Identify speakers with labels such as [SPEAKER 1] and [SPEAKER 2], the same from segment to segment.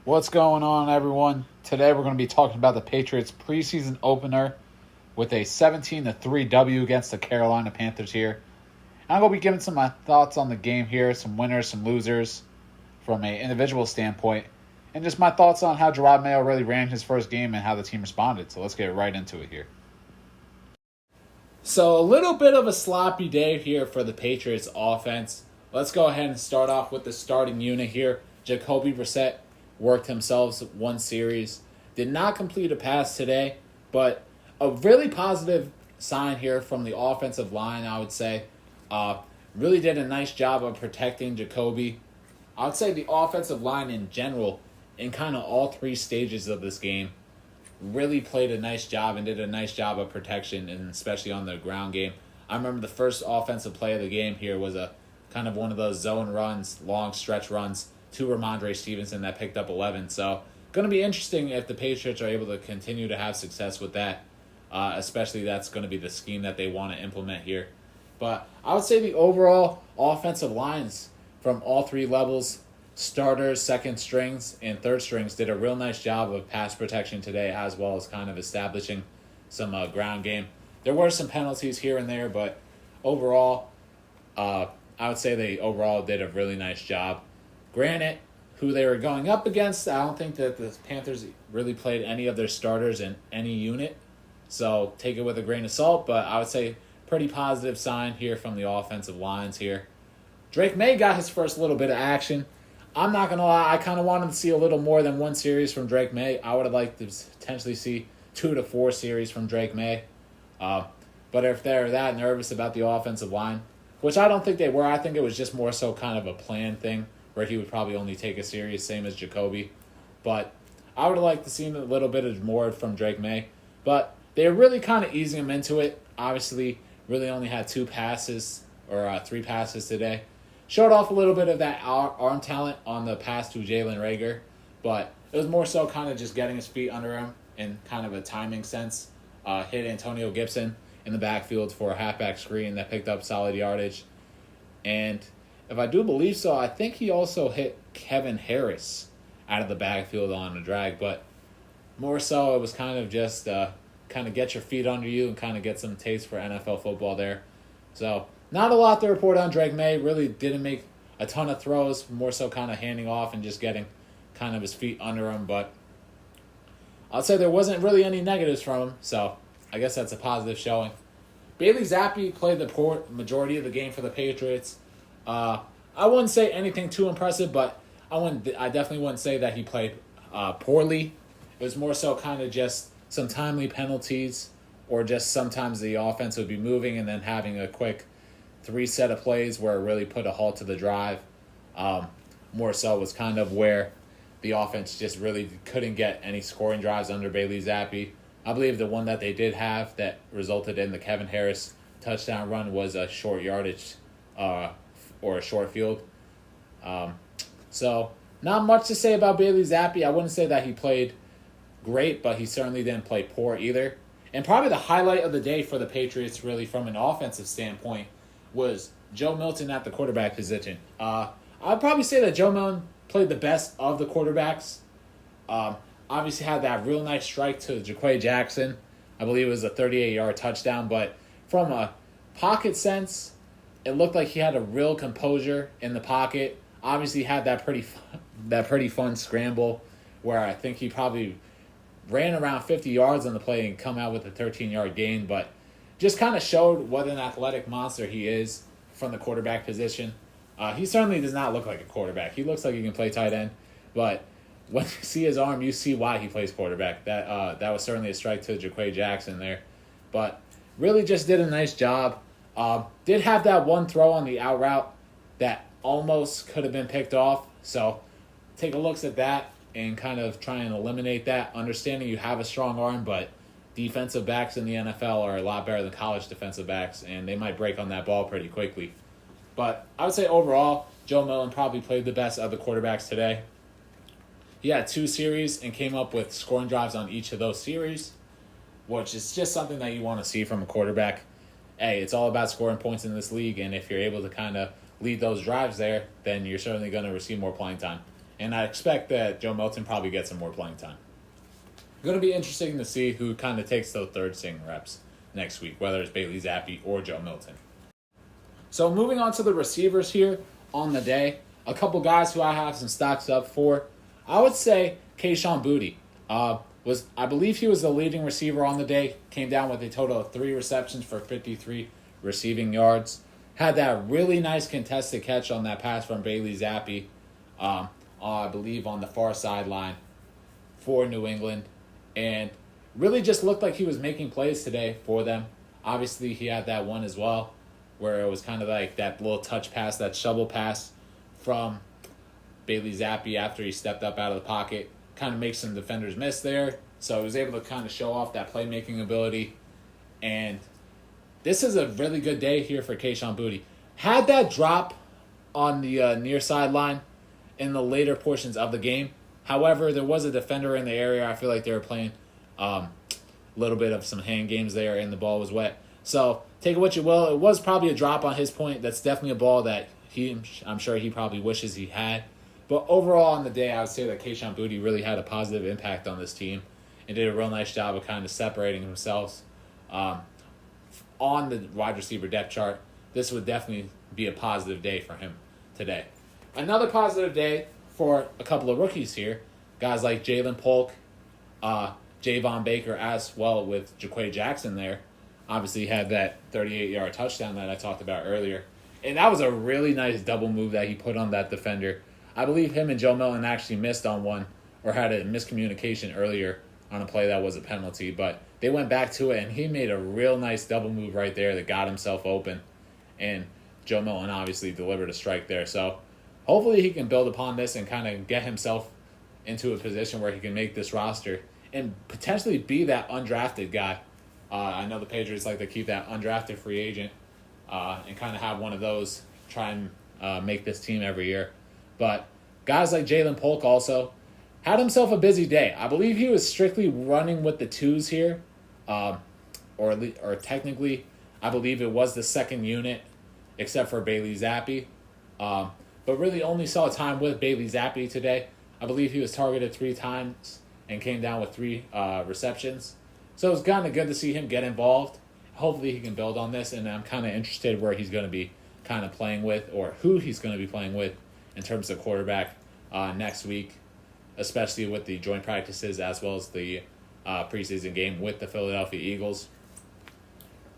[SPEAKER 1] What's going on, everyone? Today we're going to be talking about the Patriots preseason opener with a 17-3 W against the Carolina Panthers here. And I'm going to be giving some of my thoughts on the game here, some winners, some losers from an individual standpoint, and just my thoughts on how Gerard Mayo really ran his first game and how the team responded. So let's get right into it here. So a little bit of a sloppy day here for the Patriots offense. Let's go ahead and start off with the starting unit here. Jacoby Brissett worked himself one series. Did not complete a pass today, but a really positive sign here from the offensive line, I would say. Really did a nice job of protecting Jacoby. I would say the offensive line in general, in kind of all three stages of this game, really played a nice job and did a nice job of protection, and especially on the ground game. I remember the first offensive play of the game here was a kind of one of those zone runs, long stretch runs to Ramondre Stevenson that picked up 11. So going to be interesting if the Patriots are able to continue to have success with that, especially that's going to be the scheme that they want to implement here. But I would say the overall offensive lines from all three levels, starters, second strings, and third strings, did a real nice job of pass protection today, as well as kind of establishing some ground game. There were some penalties here and there, but overall, I would say they overall did a really nice job. Granted, who they were going up against, I don't think that the Panthers really played any of their starters in any unit. So take it with a grain of salt, but I would say pretty positive sign here from the offensive lines here. Drake May got his first little bit of action. I'm not going to lie, I kind of wanted to see a little more than one series from Drake May. I would have liked to potentially see 2 to 4 series from Drake May. But if they're that nervous about the offensive line, which I don't think they were, I think it was just more so kind of a planned thing where he would probably only take a series, same as Jacoby. But I would have liked to see a little bit of more from Drake May. But they're really kind of easing him into it. Obviously, really only had 2 passes or 3 passes today. Showed off a little bit of that arm talent on the pass to Jalen Reagor. But it was more so kind of just getting his feet under him in kind of a timing sense. Hit Antonio Gibson in the backfield for a halfback screen that picked up solid yardage. And if I do believe so, I think he also hit Kevin Harris out of the backfield on a drag. But more so, it was kind of just kind of get your feet under you and kind of get some taste for NFL football there. So not a lot to report on Drake May. Really didn't make a ton of throws. More so kind of handing off and just getting kind of his feet under him. But I'll say there wasn't really any negatives from him. So I guess that's a positive showing. Bailey Zappi played the majority of the game for the Patriots. I wouldn't say anything too impressive, but I definitely wouldn't say that he played poorly. It was more so kind of just some timely penalties, or just sometimes the offense would be moving and then having a quick 3 set of plays where it really put a halt to the drive. More so was kind of where the offense just really couldn't get any scoring drives under Bailey Zappi. I believe the one that they did have that resulted in the Kevin Harris touchdown run was a short yardage or a short field. So not much to say about Bailey Zappi. I wouldn't say that he played great, but he certainly didn't play poor either. And probably the highlight of the day for the Patriots, really from an offensive standpoint, was Joe Milton at the quarterback position. I'd probably say that Joe Milton played the best of the quarterbacks. Obviously had that real nice strike to Jaquay Jackson. I believe it was a 38-yard touchdown, but from a pocket sense, it looked like he had a real composure in the pocket. Obviously had that pretty fun scramble where I think he probably ran around 50 yards on the play and come out with a 13-yard gain, but just kind of showed what an athletic monster he is from the quarterback position. He certainly does not look like a quarterback. He looks like he can play tight end, but when you see his arm, you see why he plays quarterback. That was certainly a strike to Jaquay Jackson there. But really just did a nice job. Did have that one throw on the out route that almost could have been picked off. So take a look at that and kind of try and eliminate that. Understanding you have a strong arm, but defensive backs in the NFL are a lot better than college defensive backs, and they might break on that ball pretty quickly. But I would say overall, Joe Milton probably played the best of the quarterbacks today. He had 2 series and came up with scoring drives on each of those series, which is just something that you want to see from a quarterback. Hey, it's all about scoring points in this league, and if you're able to kind of lead those drives there, then you're certainly going to receive more playing time. And I expect that Joe Milton probably gets some more playing time. Going to be interesting to see who kind of takes those third string reps next week, whether it's Bailey Zappi or Joe Milton. So moving on to the receivers here on the day, a couple guys who I have some stocks up for. I would say Kayshon Boutte I believe he was the leading receiver on the day. Came down with a total of 3 receptions for 53 receiving yards. Had that really nice contested catch on that pass from Bailey Zappi, I believe on the far sideline for New England. And really just looked like he was making plays today for them. Obviously, he had that one as well, where it was kind of like that little touch pass, that shovel pass from Bailey Zappi after he stepped up out of the pocket. Kind of makes some defenders miss there. So he was able to kind of show off that playmaking ability. And this is a really good day here for Kayshon Boutte. Had that drop on the near sideline in the later portions of the game. However, there was a defender in the area. I feel like they were playing a little bit of some hand games there, and the ball was wet. So take it what you will. It was probably a drop on his point. That's definitely a ball that I'm sure he probably wishes he had. But overall on the day, I would say that Kayshon Boutte really had a positive impact on this team and did a real nice job of kind of separating himself on the wide receiver depth chart. This would definitely be a positive day for him today. Another positive day for a couple of rookies here. Guys like Jalen Polk, Javon Baker, as well with Jaquay Jackson there. Obviously had that 38-yard touchdown that I talked about earlier. And that was a really nice double move that he put on that defender. I believe him and Joe Milton actually missed on one or had a miscommunication earlier on a play that was a penalty. But they went back to it, and he made a real nice double move right there that got himself open. And Joe Milton obviously delivered a strike there. So hopefully he can build upon this and kind of get himself into a position where he can make this roster and potentially be that undrafted guy. I know the Patriots like to keep that undrafted free agent and kind of have one of those try and make this team every year. But guys like Jalen Polk also had himself a busy day. I believe he was strictly running with the twos here, or technically, I believe it was the second unit, except for Bailey Zappi. But really only saw time with Bailey Zappi today. I believe he was targeted 3 times and came down with 3 receptions. So it was kind of good to see him get involved. Hopefully he can build on this, and I'm kind of interested where he's going to be kind of playing with, or who he's going to be playing with in terms of quarterback next week, especially with the joint practices as well as the preseason game with the Philadelphia Eagles.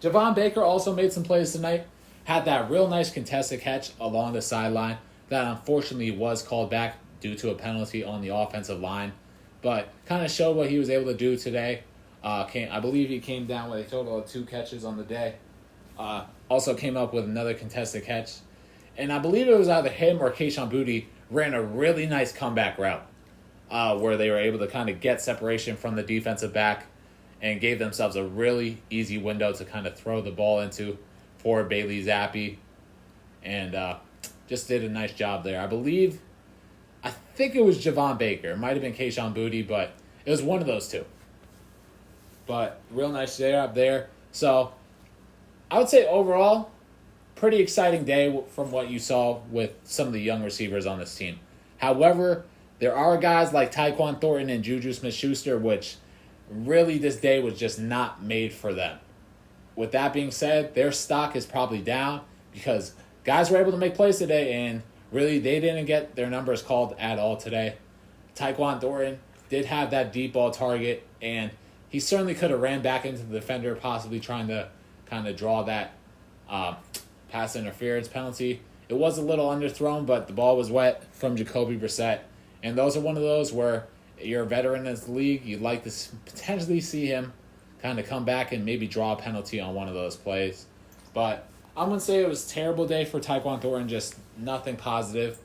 [SPEAKER 1] Javon Baker also made some plays tonight. Had that real nice contested catch along the sideline that unfortunately was called back due to a penalty on the offensive line, but kind of showed what he was able to do today. I believe he came down with a total of 2 catches on the day. Also came up with another contested catch. And I believe it was either him or Kayshon Boutte ran a really nice comeback route where they were able to kind of get separation from the defensive back and gave themselves a really easy window to kind of throw the ball into for Bailey Zappi. And just did a nice job there. I think it was Javon Baker. It might have been Kayshon Boutte, but it was one of those two. But real nice job there. So I would say overall, pretty exciting day from what you saw with some of the young receivers on this team. However, there are guys like Tyquan Thornton and Juju Smith-Schuster, which really this day was just not made for them. With that being said, their stock is probably down because guys were able to make plays today, and really they didn't get their numbers called at all today. Tyquan Thornton did have that deep ball target, and he certainly could have ran back into the defender, possibly trying to kind of draw that pass interference penalty. It was a little underthrown, but the ball was wet from Jacoby Brissett. And those are one of those where you're a veteran in this league. You'd like to potentially see him kind of come back and maybe draw a penalty on one of those plays. But I wouldn't say it was a terrible day for Tyquan Thornton, just nothing positive.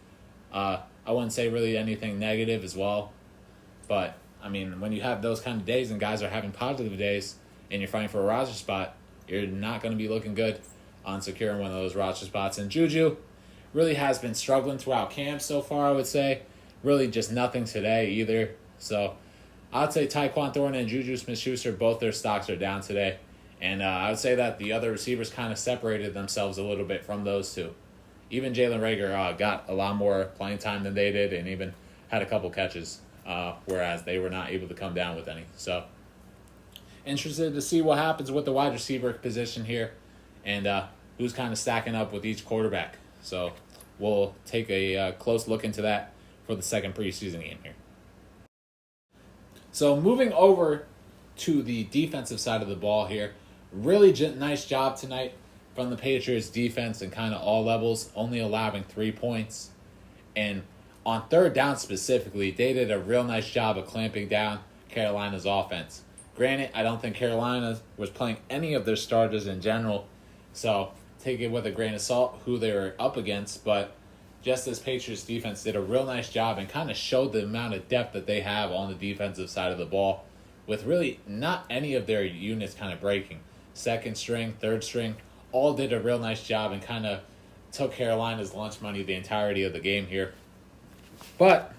[SPEAKER 1] I wouldn't say really anything negative as well. But, I mean, when you have those kind of days and guys are having positive days and you're fighting for a roster spot, you're not going to be looking good on securing one of those roster spots. And Juju really has been struggling throughout camp so far, I would say. Really just nothing today either. So I'd say Tyquan Thornton and Juju Smith-Schuster, both their stocks are down today. And I would say that the other receivers kind of separated themselves a little bit from those two. Even Jalen Reagor got a lot more playing time than they did, and even had a couple catches, whereas they were not able to come down with any. So, interested to see what happens with the wide receiver position here and who's kind of stacking up with each quarterback. So, we'll take a close look into that for the second preseason game here. So, moving over to the defensive side of the ball here, really nice job tonight from the Patriots defense and kind of all levels, only allowing 3 points. And on third down specifically, they did a real nice job of clamping down Carolina's offense. Granted, I don't think Carolina was playing any of their starters in general, so take it with a grain of salt who they were up against. But just this Patriots defense did a real nice job and kind of showed the amount of depth that they have on the defensive side of the ball, with really not any of their units kind of breaking. Second string, third string, all did a real nice job and kind of took Carolina's lunch money the entirety of the game here. But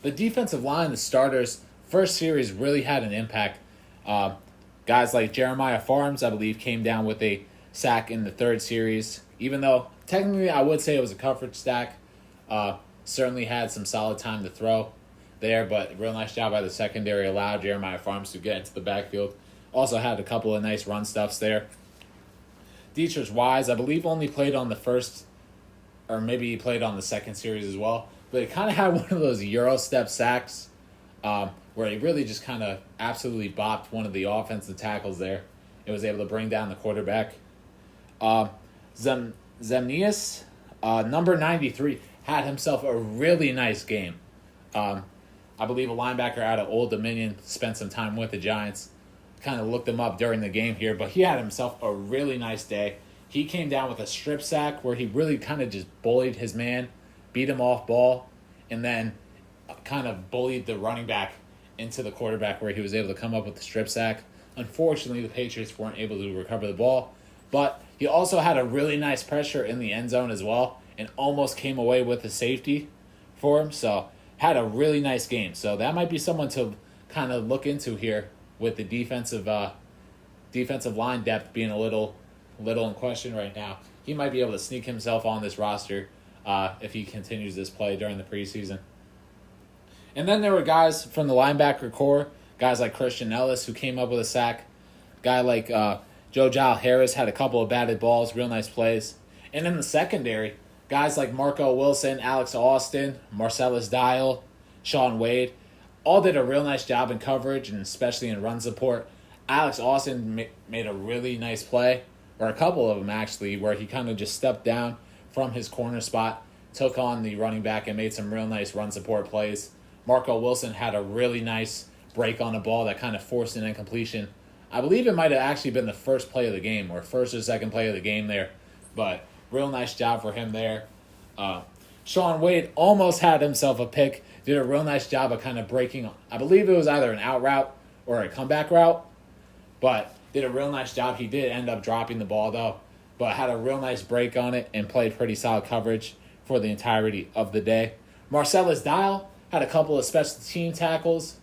[SPEAKER 1] the defensive line, the starters, first series really had an impact. Guys like Jeremiah Farms, I believe, came down with a sack in the third series, even though technically I would say it was a coverage stack. Certainly had some solid time to throw there, but real nice job by the secondary, allowed Jeremiah Farms to get into the backfield. Also had a couple of nice run stuffs there. Dietrich Wise, I believe, only played on the first, or maybe he played on the second series as well, but he kind of had one of those Euro step sacks where he really just kind of absolutely bopped one of the offensive tackles there. It was able to bring down the quarterback. Zemnius, number 93, had himself a really nice game. I believe a linebacker out of Old Dominion spent some time with the Giants. Kind of looked him up during the game here, but he had himself a really nice day. He came down with a strip sack where he really kind of just bullied his man, beat him off ball, and then kind of bullied the running back into the quarterback where he was able to come up with the strip sack. Unfortunately, the Patriots weren't able to recover the ball, but he also had a really nice pressure in the end zone as well and almost came away with a safety for him, so had a really nice game. So that might be someone to kind of look into here with the defensive line depth being a little in question right now. He might be able to sneak himself on this roster if he continues this play during the preseason. And then there were guys from the linebacker core, guys like Christian Ellis who came up with a sack. Guy like Joe Giles Harris had a couple of batted balls, real nice plays. And in the secondary, guys like Marco Wilson, Alex Austin, Marcellus Dial, Sean Wade, all did a real nice job in coverage and especially in run support. Alex Austin made a really nice play, or a couple of them actually, where he kind of just stepped down from his corner spot, took on the running back, and made some real nice run support plays. Marco Wilson had a really nice break on the ball that kind of forced an incompletion. I believe it might have actually been the first play of the game, or first or second play of the game there, but real nice job for him there. Sean Wade almost had himself a pick, did a real nice job of kind of breaking, I believe it was either an out route or a comeback route, but did a real nice job. He did end up dropping the ball though, but had a real nice break on it and played pretty solid coverage for the entirety of the day. Marcellus Dial had a couple of special team tackles.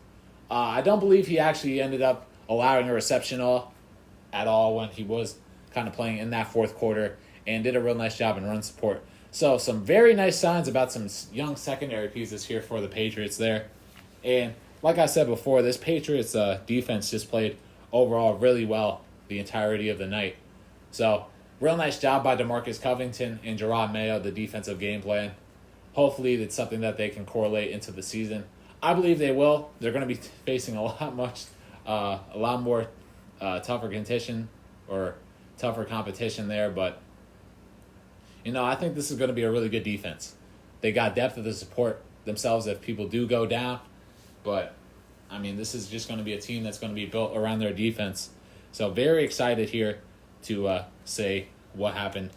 [SPEAKER 1] I don't believe he actually ended up allowing a reception at all when he was kind of playing in that fourth quarter, and did a real nice job in run support. So some very nice signs about some young secondary pieces here for the Patriots there. And like I said before, this Patriots defense just played overall really well the entirety of the night. So real nice job by DeMarcus Covington and Gerard Mayo, the defensive game plan. Hopefully it's something that they can correlate into the season. I believe they will. They're going to be facing a lot more tougher competition there, but I think this is going to be a really good defense. They got depth to support themselves if people do go down, but this is just going to be a team that's going to be built around their defense. So very excited here to say what happened,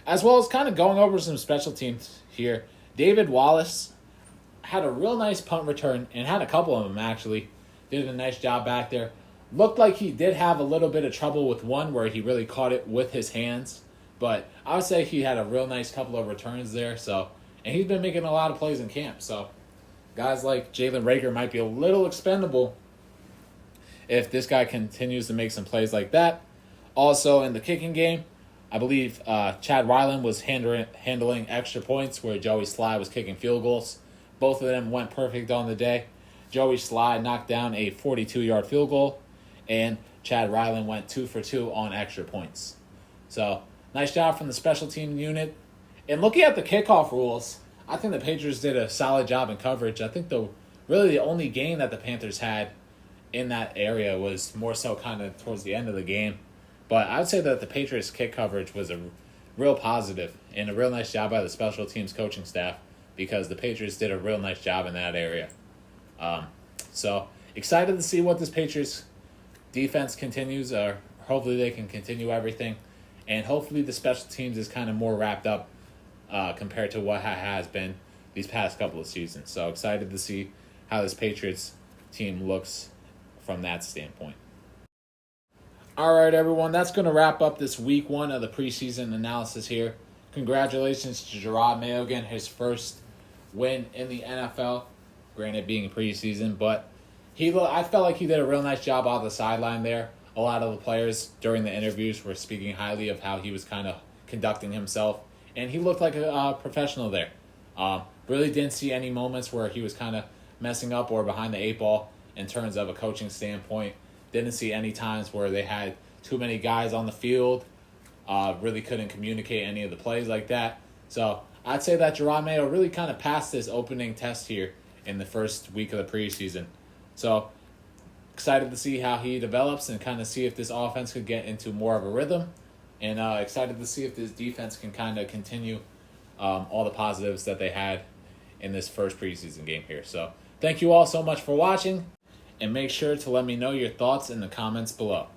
[SPEAKER 1] as well as kind of going over some special teams here. David Wallace had a real nice punt return, and had a couple of them actually. Did a nice job back there. Looked like he did have a little bit of trouble with one where he really caught it with his hands, but I would say he had a real nice couple of returns there. So, and he's been making a lot of plays in camp. So guys like Jalen Reagor might be a little expendable if this guy continues to make some plays like that. Also in the kicking game, I believe Chad Ryland was handling extra points where Joey Sly was kicking field goals. Both of them went perfect on the day. Joey Slye knocked down a 42-yard field goal, and Chad Ryland went 2 for 2 on extra points. So, nice job from the special team unit. And looking at the kickoff rules, I think the Patriots did a solid job in coverage. I think the only gain that the Panthers had in that area was more so kind of towards the end of the game. But I would say that the Patriots' kick coverage was a real positive and a real nice job by the special teams coaching staff, because the Patriots did a real nice job in that area. So excited to see what this Patriots defense continues. Hopefully they can continue everything. And hopefully the special teams is kind of more wrapped up compared to what has been these past couple of seasons. So excited to see how this Patriots team looks from that standpoint. All right, everyone, that's going to wrap up this week 1 of the preseason analysis here. Congratulations to Jerod Mayo again, his first win in the NFL, granted being preseason, but I felt like he did a real nice job on the sideline there. A lot of the players during the interviews were speaking highly of how he was kind of conducting himself, and he looked like a professional there. Really didn't see any moments where he was kind of messing up or behind the 8 ball in terms of a coaching standpoint. Didn't see any times where they had too many guys on the field. Really couldn't communicate any of the plays like that. So I'd say that Jerod Mayo really kind of passed his opening test here in the first week of the preseason. So excited to see how he develops and kind of see if this offense could get into more of a rhythm. And excited to see if this defense can kind of continue all the positives that they had in this first preseason game here. So thank you all so much for watching, and make sure to let me know your thoughts in the comments below.